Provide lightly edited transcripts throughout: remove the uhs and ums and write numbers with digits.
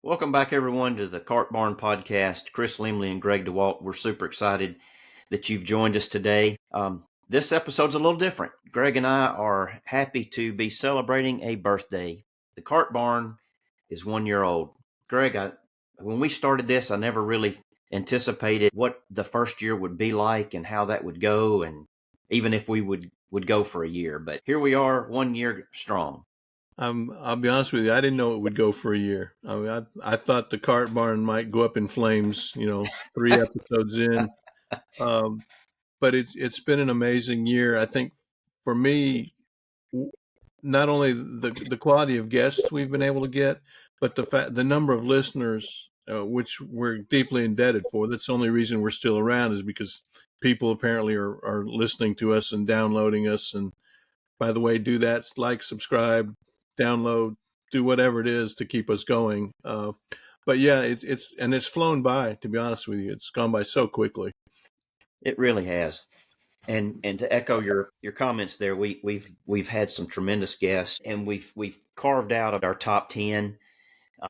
Welcome back, everyone, to the Cart Barn Podcast. Chris Lemley and Gregg Dewalt. We're super excited that you've joined us today. This episode's a little different. Greg and I are happy to be celebrating a birthday. The Cart Barn is 1 year old. Greg, when we started this, I never really anticipated what the first year would be like and how that would go, and even if we would go for a year. But here we are, 1 year strong. I'll be honest with you. I didn't know it would go for a year. I mean, I thought the Cart Barn might go up in flames, 3 episodes in. But it's been an amazing year. I think for me, not only the quality of guests we've been able to get, but the number of listeners, which we're deeply indebted for. That's the only reason we're still around is because people apparently are listening to us and downloading us. And by the way, do that, like, subscribe, download, do whatever it is to keep us going. But yeah, it's flown by, to be honest with you. It's gone by so quickly. It really has. And to echo your comments there, we've had some tremendous guests, and we've carved out our top 10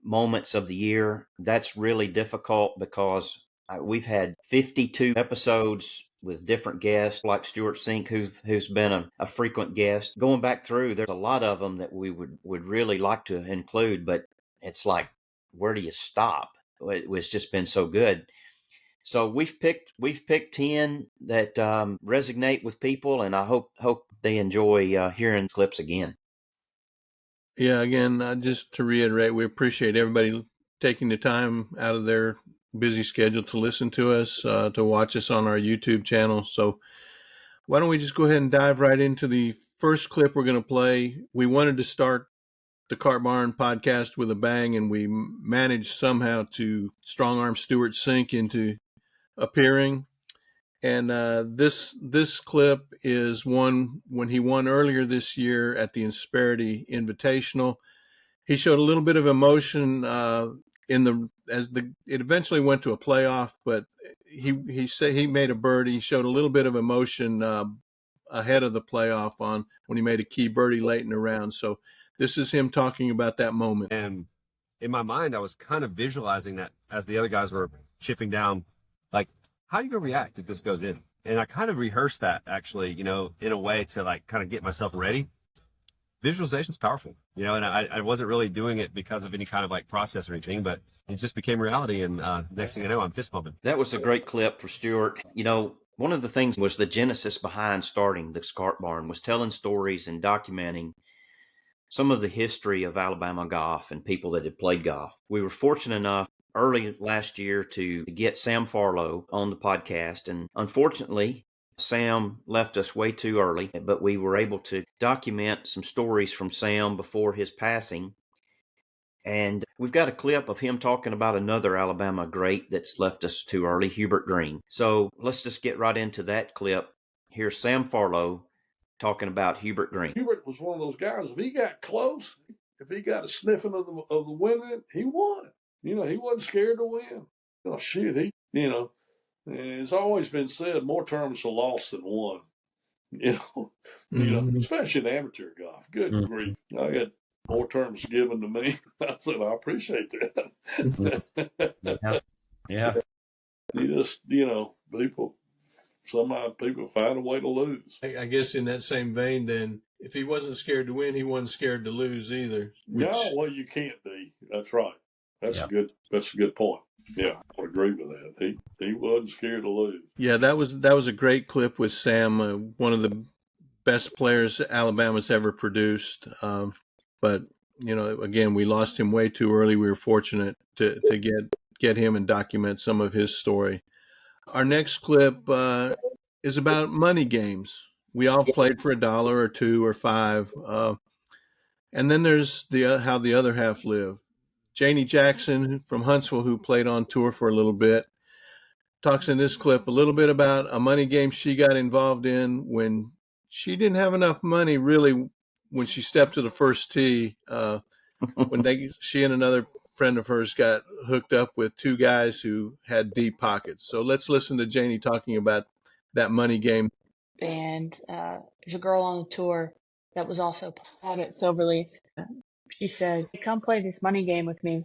moments of the year. That's really difficult because we've had 52 episodes with different guests, like Stuart Sink, who's been a frequent guest. Going back through, there's a lot of them that we would really like to include, but it's like, where do you stop? It's just been so good. So we've picked 10 that resonate with people, and I hope they enjoy hearing clips again. Yeah, again, just to reiterate, we appreciate everybody taking the time out of their busy schedule to listen to us, to watch us on our YouTube channel. So why don't we just go ahead and dive right into the first clip we're going to play. We wanted to start the Cart Barn podcast with a bang, and we managed somehow to strong arm Stuart Sink into appearing. And this clip is one when he won earlier this year at the Insperity Invitational. He showed a little bit of emotion it eventually went to a playoff, but he said he made a birdie. He showed a little bit of emotion ahead of the playoff on when he made a key birdie late in the round. So this is him talking about that moment. And in my mind, I was kind of visualizing that as the other guys were chipping down, like, how are you going to react if this goes in? And I kind of rehearsed that actually, in a way to like kind of get myself ready. Visualization's powerful, and I wasn't really doing it because of any kind of like process or anything, but it just became reality. And next thing I know, I'm fist pumping. That was a great clip for Stuart. One of the things was the genesis behind starting the Cart Barn was telling stories and documenting some of the history of Alabama golf and people that had played golf. We were fortunate enough early last year to get Sam Farlow on the podcast, and unfortunately, Sam left us way too early, but we were able to document some stories from Sam before his passing. And we've got a clip of him talking about another Alabama great that's left us too early, Hubert Green. So let's just get right into that clip. Here's Sam Farlow talking about Hubert Green. Hubert was one of those guys, if he got close, if he got a sniffing of the winning, he won. He wasn't scared to win. It's always been said, more terms are lost than won. Especially in amateur golf. Good grief. I got more terms given to me. I said, I appreciate that. Yeah. People find a way to lose. I guess in that same vein, then, if he wasn't scared to win, he wasn't scared to lose either. No, well, you can't be. That's right. That's a good point. Yeah, I would agree with that. He wasn't scared to lose. Yeah, that was a great clip with Sam, one of the best players Alabama's ever produced. But again, we lost him way too early. We were fortunate to get him and document some of his story. Our next clip is about money games. We all played for $1 or $2 or $5, and then there's how the other half live. Janie Jackson from Huntsville, who played on tour for a little bit, talks in this clip a little bit about a money game she got involved in when she didn't have enough money, really, when she stepped to the first tee, when she and another friend of hers got hooked up with two guys who had deep pockets. So let's listen to Janie talking about that money game. And there's a girl on the tour that was also at Silverleaf. She said, "Come play this money game with me."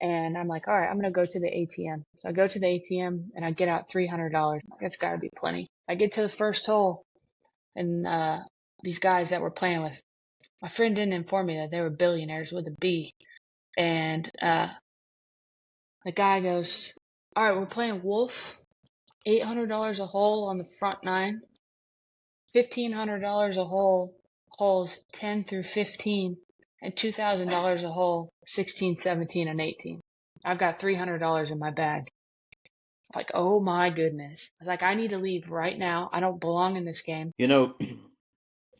And I'm like, all right, I'm going to go to the ATM. So I go to the ATM and I get out $300. That's got to be plenty. I get to the first hole, and these guys that we're playing with, my friend didn't inform me that they were billionaires with a B. And the guy goes, all right, we're playing Wolf, $800 a hole on the front nine, $1,500 a hole, holes 10 through 15, and $2,000 a hole, 16, 17, and 18. I've got $300 in my bag. Like, oh my goodness. I was like, I need to leave right now. I don't belong in this game. You know,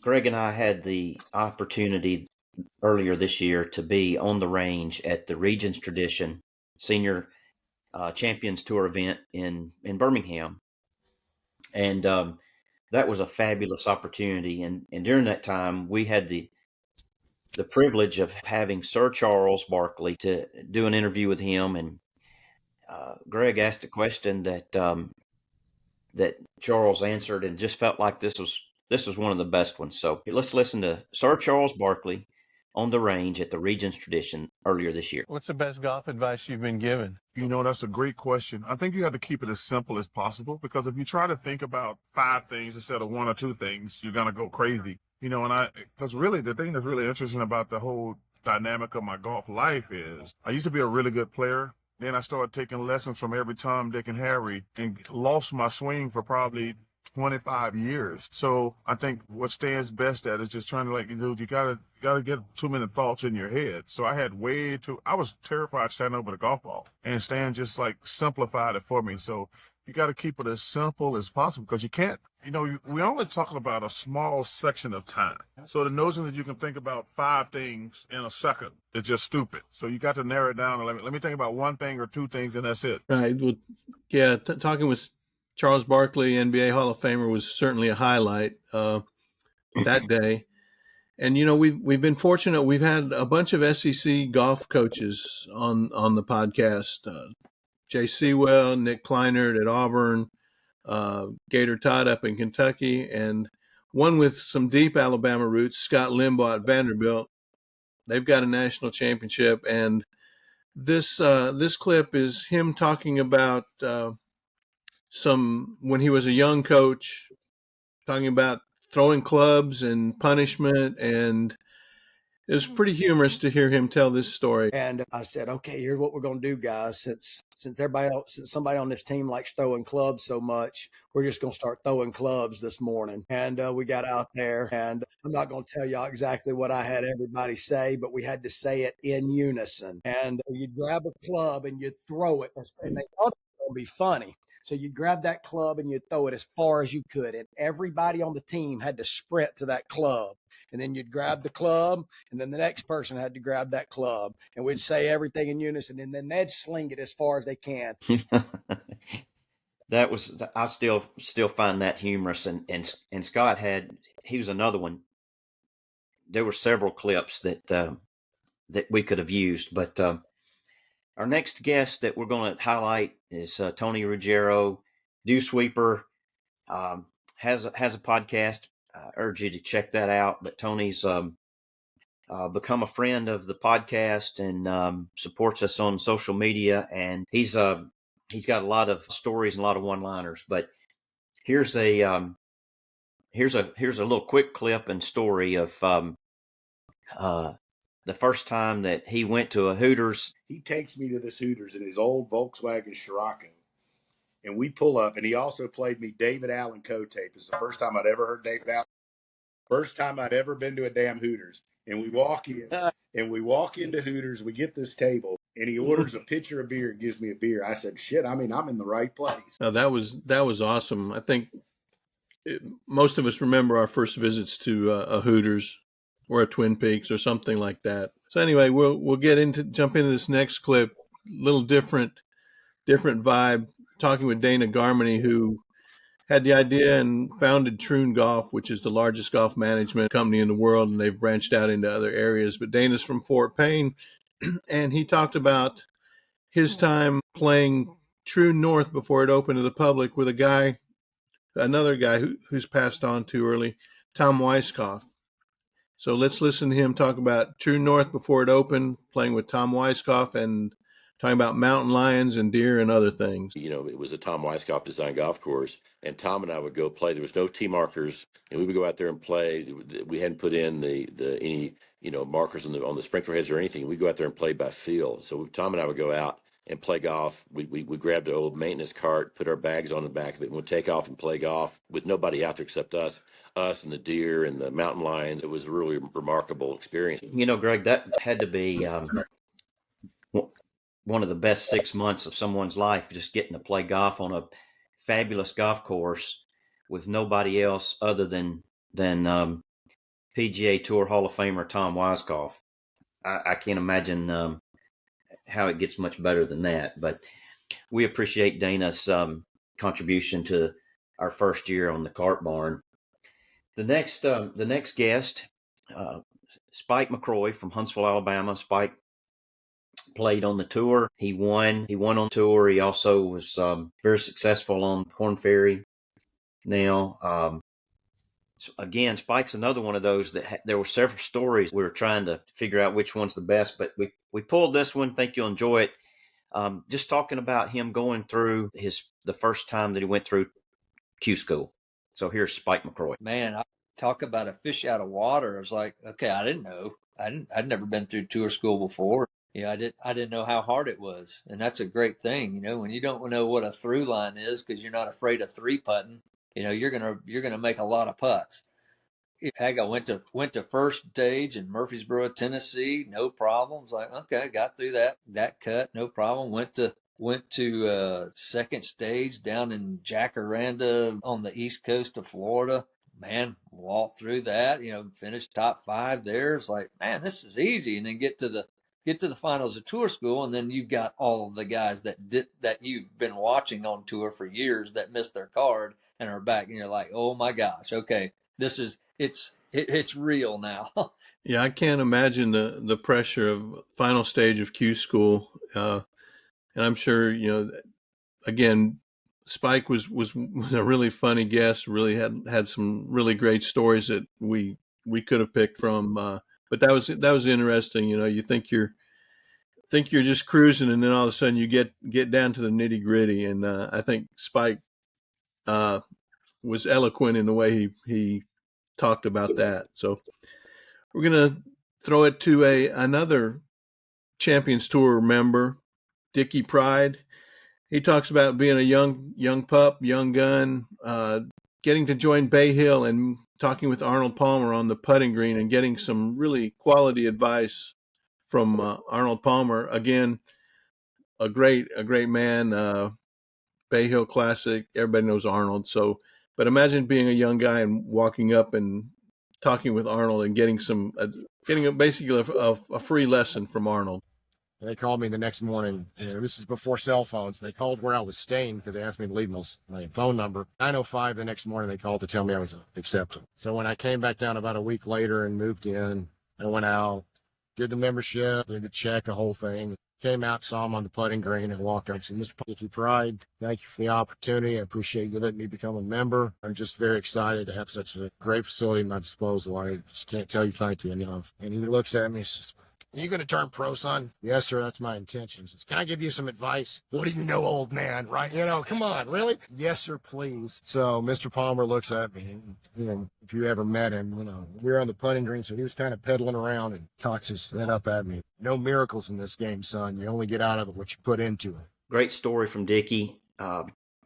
Greg and I had the opportunity earlier this year to be on the range at the Regions Tradition Senior Champions Tour event in Birmingham. And that was a fabulous opportunity. And during that time, we had the privilege of having Sir Charles Barkley to do an interview with him. And Greg asked a question that Charles answered, and just felt like this was one of the best ones. So let's listen to Sir Charles Barkley on the range at the Regions Tradition earlier this year. What's the best golf advice you've been given? You know, that's a great question. I think you have to keep it as simple as possible, because if you try to think about 5 things instead of 1 or 2 things, you're going to go crazy. You know, because really the thing that's really interesting about the whole dynamic of my golf life is I used to be a really good player. Then I started taking lessons from every Tom, Dick, and Harry and lost my swing for probably 25 years. So I think what Stan's best at is just trying to, like, you gotta get too many thoughts in your head. So I was terrified standing over the golf ball, and Stan just like simplified it for me. So you got to keep it as simple as possible, because you can't, we're only talking about a small section of time. So the notion that you can think about 5 things in a second is just stupid. So you got to narrow it down. And let me think about 1 thing or 2 things, and that's it. Right. Well, yeah, talking with Charles Barkley, NBA Hall of Famer, was certainly a highlight that day. And, we've been fortunate. We've had a bunch of SEC golf coaches on the podcast. Jay Sewell, Nick Kleinert at Auburn, Gator Todd up in Kentucky, and one with some deep Alabama roots, Scott Limbaugh at Vanderbilt. They've got a national championship. And this clip is him talking about when he was a young coach, talking about throwing clubs and punishment, and it was pretty humorous to hear him tell this story. And I said, okay, here's what we're going to do, guys. Since somebody on this team likes throwing clubs so much, we're just going to start throwing clubs this morning. And we got out there, and I'm not going to tell y'all exactly what I had everybody say, but we had to say it in unison. And you'd grab a club and you'd throw it, and they thought it was going to be funny. So you'd grab that club and you'd throw it as far as you could, and everybody on the team had to sprint to that club. And then you'd grab the club, and then the next person had to grab that club, and we'd say everything in unison, and then they'd sling it as far as they can. I still find that humorous. And Scott he was another one. There were several clips that we could have used, but our next guest that we're going to highlight is Tony Ruggiero, Dew Sweeper, has a podcast. I urge you to check that out. But Tony's become a friend of the podcast and supports us on social media, and he's got a lot of stories and a lot of one-liners. But here's a little quick clip and story of the first time that he went to a Hooters. He takes me to this Hooters in his old Volkswagen Scirocco. And we pull up, and he also played me David Allen co-tape. It's the first time I'd ever heard David Allen. First time I'd ever been to a damn Hooters. And we walk into Hooters, we get this table, and he orders a pitcher of beer and gives me a beer. I said, shit, I'm in the right place. No, that was awesome. I think most of us remember our first visits to a Hooters or a Twin Peaks or something like that. So anyway, we'll jump into this next clip. Little different vibe. Talking with Dana Garmany, who had the idea and founded Troon Golf, which is the largest golf management company in the world, and they've branched out into other areas. But Dana's from Fort Payne, and he talked about his time playing Troon North before it opened to the public with another guy who's passed on too early, Tom Weiskopf. So let's listen to him talk about Troon North before it opened, playing with Tom Weiskopf and talking about mountain lions and deer and other things. You know, it was a Tom Weiskopf designed golf course, and Tom and I would go play. There was no tee markers, and we would go out there and play. We hadn't put in the any markers on the sprinkler heads or anything. We'd go out there and play by feel. So Tom and I would go out and play golf. We grabbed an old maintenance cart, put our bags on the back of it, and we'd take off and play golf with nobody out there except us and the deer and the mountain lions. It was a really remarkable experience. You know, Greg, that had to be one of the best 6 months of someone's life, just getting to play golf on a fabulous golf course with nobody else other than PGA Tour Hall of Famer Tom Weiskopf. I can't imagine how it gets much better than that. But we appreciate Dana's contribution to our first year on the Cart Barn. The next guest, Spike McCroy from Huntsville, Alabama. Spike played on the tour. He won on tour. He also was very successful on Korn Ferry. Now, so again, Spike's another one of those that there were several stories. We were trying to figure out which one's the best, but we pulled this one. Think you'll enjoy it. Just talking about him going through the first time that he went through Q school. So here's Spike McCroy. Man, I talk about a fish out of water. I was like, okay, I didn't know. I'd never been through tour school before. I didn't know how hard it was. And that's a great thing, when you don't know what a through line is because you're not afraid of three putting, you're gonna make a lot of putts. Heck, I went to first stage in Murfreesboro, Tennessee, no problems. Like, okay, got through that cut, no problem. Went to second stage down in Jacaranda on the east coast of Florida. Man, walked through that, finished top 5 there. It's like, man, this is easy. And then get to the finals of tour school, and then you've got all of the guys that you've been watching on tour for years that missed their card and are back, and you're like, oh my gosh, okay, it's real now. Yeah, I can't imagine the pressure of final stage of Q school. And I'm sure, again, Spike was a really funny guest, really had some really great stories that we could have picked from. But that was interesting. You think you're just cruising, and then all of a sudden you get down to the nitty gritty. And I think Spike was eloquent in the way he talked about that. So we're gonna throw it to another Champions Tour member, Dickie Pride. He talks about being a young pup, young gun, getting to join Bay Hill and talking with Arnold Palmer on the putting green and getting some really quality advice from Arnold Palmer. Again, a great man, Bay Hill Classic. Everybody knows Arnold. So, but imagine being a young guy and walking up and talking with Arnold and getting basically a free lesson from Arnold. And they called me the next morning. This is before cell phones. They called where I was staying because they asked me to leave my phone number. 9:05 the next morning, they called to tell me I was accepted. So when I came back down about a week later and moved in, I went out, did the membership, did the check, the whole thing. Came out, saw him on the putting green, and walked up and said, Mr. Dickie Pride, thank you for the opportunity. I appreciate you letting me become a member. I'm just very excited to have such a great facility at my disposal. I just can't tell you thank you enough. And he looks at me and says, are you going to turn pro, son? Yes, sir. That's my intention. Says, can I give you some advice? What do you know, old man? Right? Come on, really? Yes, sir, please. So Mr. Palmer looks at me. And, if you ever met him, we were on the putting green, so he was kind of pedaling around and cocks his head up at me. No miracles in this game, son. You only get out of it what you put into it. Great story from Dickie.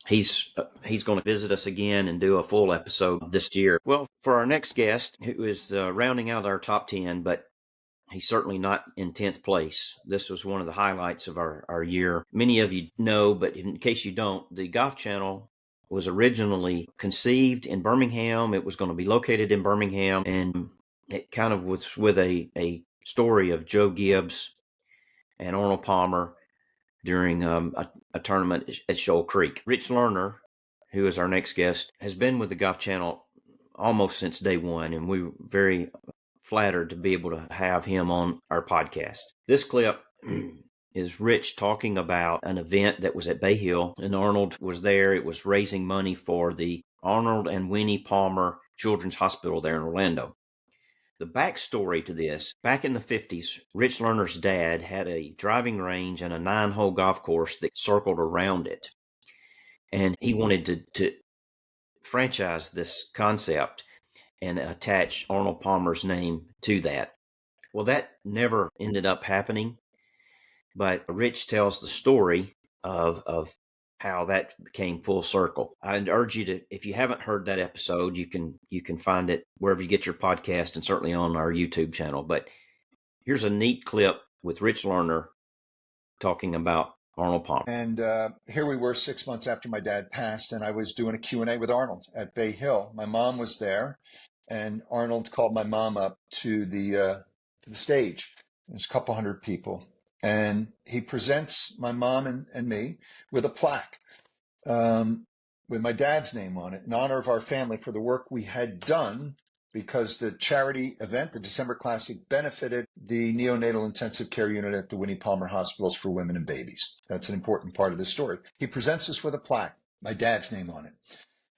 He's going to visit us again and do a full episode this year. Well, for our next guest, who is rounding out our top 10, but he's certainly not in 10th place. This was one of the highlights of our year. Many of you know, but in case you don't, the Golf Channel was originally conceived in Birmingham. It was going to be located in Birmingham, and it kind of was with a story of Joe Gibbs and Arnold Palmer during a tournament at Shoal Creek. Rich Lerner, who is our next guest, has been with the Golf Channel almost since day one, and we were very flattered to be able to have him on our podcast. This clip is Rich talking about an event that was at Bay Hill, and Arnold was there. It was raising money for the Arnold and Winnie Palmer Children's Hospital there in Orlando. The backstory to this, back in the 50s, Rich Lerner's dad had a driving range and a 9-hole golf course that circled around it. And he wanted to franchise this concept and attach Arnold Palmer's name to that. Well, that never ended up happening, but Rich tells the story of how that came full circle. I'd urge you to, if you haven't heard that episode, you can find it wherever you get your podcast and certainly on our YouTube channel. But here's a neat clip with Rich Lerner talking about Arnold Palmer. And here we were 6 months after my dad passed, and I was doing a Q&A with Arnold at Bay Hill. My mom was there, and Arnold called my mom up to the stage. There's a couple hundred people. And he presents my mom and me with a plaque with my dad's name on it in honor of our family for the work we had done, because the charity event, the December Classic, benefited the neonatal intensive care unit at the Winnie Palmer Hospitals for Women and Babies. That's an important part of the story. He presents us with a plaque, my dad's name on it.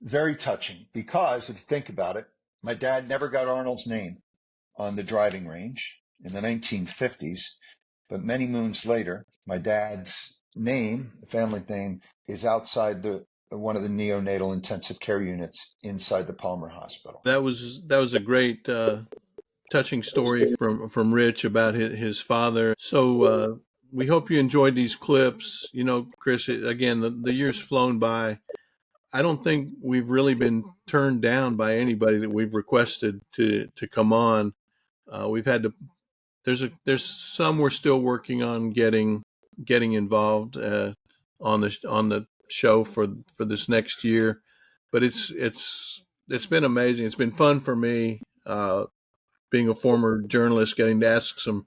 Very touching, because if you think about it, my dad never got Arnold's name on the driving range in the 1950s, but many moons later, my dad's name, the family name, is outside one of the neonatal intensive care units inside the Palmer Hospital. That was a great touching story from Rich about his father. So we hope you enjoyed these clips. You know, Chris, again, the year's flown by. I don't think we've really been turned down by anybody that we've requested to come on. We've had to. There's some we're still working on getting involved on the show for this next year, but it's been amazing. It's been fun for me, being a former journalist, getting to ask some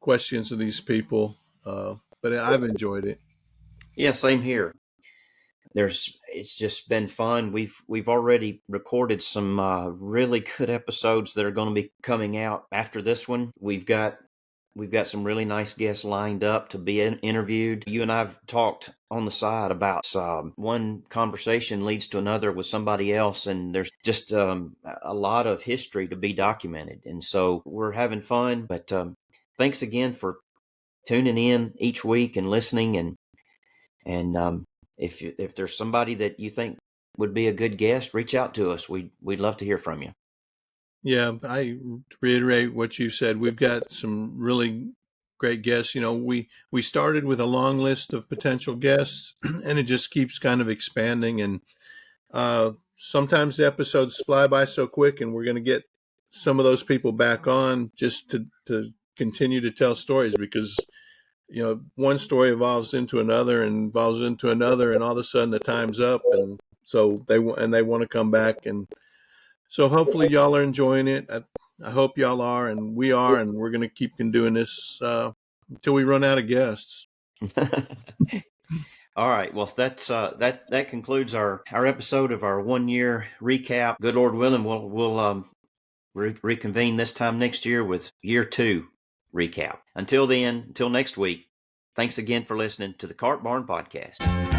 questions of these people. But I've enjoyed it. Yeah, same here. It's just been fun. We've already recorded some really good episodes that are going to be coming out after this one. We've got some really nice guests lined up to be interviewed. You and I've talked on the side about one conversation leads to another with somebody else, and there's just a lot of history to be documented. And so we're having fun. But thanks again for tuning in each week and listening. And if there's somebody that you think would be a good guest, reach out to us. We'd love to hear from you. Yeah, I reiterate what you said. We've got some really great guests. You know, we started with a long list of potential guests, and it just keeps kind of expanding. And sometimes the episodes fly by so quick, and we're going to get some of those people back on just to continue to tell stories, because you know, one story evolves into another and evolves into another, and all of a sudden the time's up, and so they want to come back. And so hopefully y'all are enjoying it. I hope y'all are, and we are, and we're going to keep doing this until we run out of guests. All right. Well, that's that concludes our episode of our 1 year recap. Good Lord willing, we'll reconvene this time next year with year 2 recap. Until then, until next week, thanks again for listening to the Cart Barn Podcast.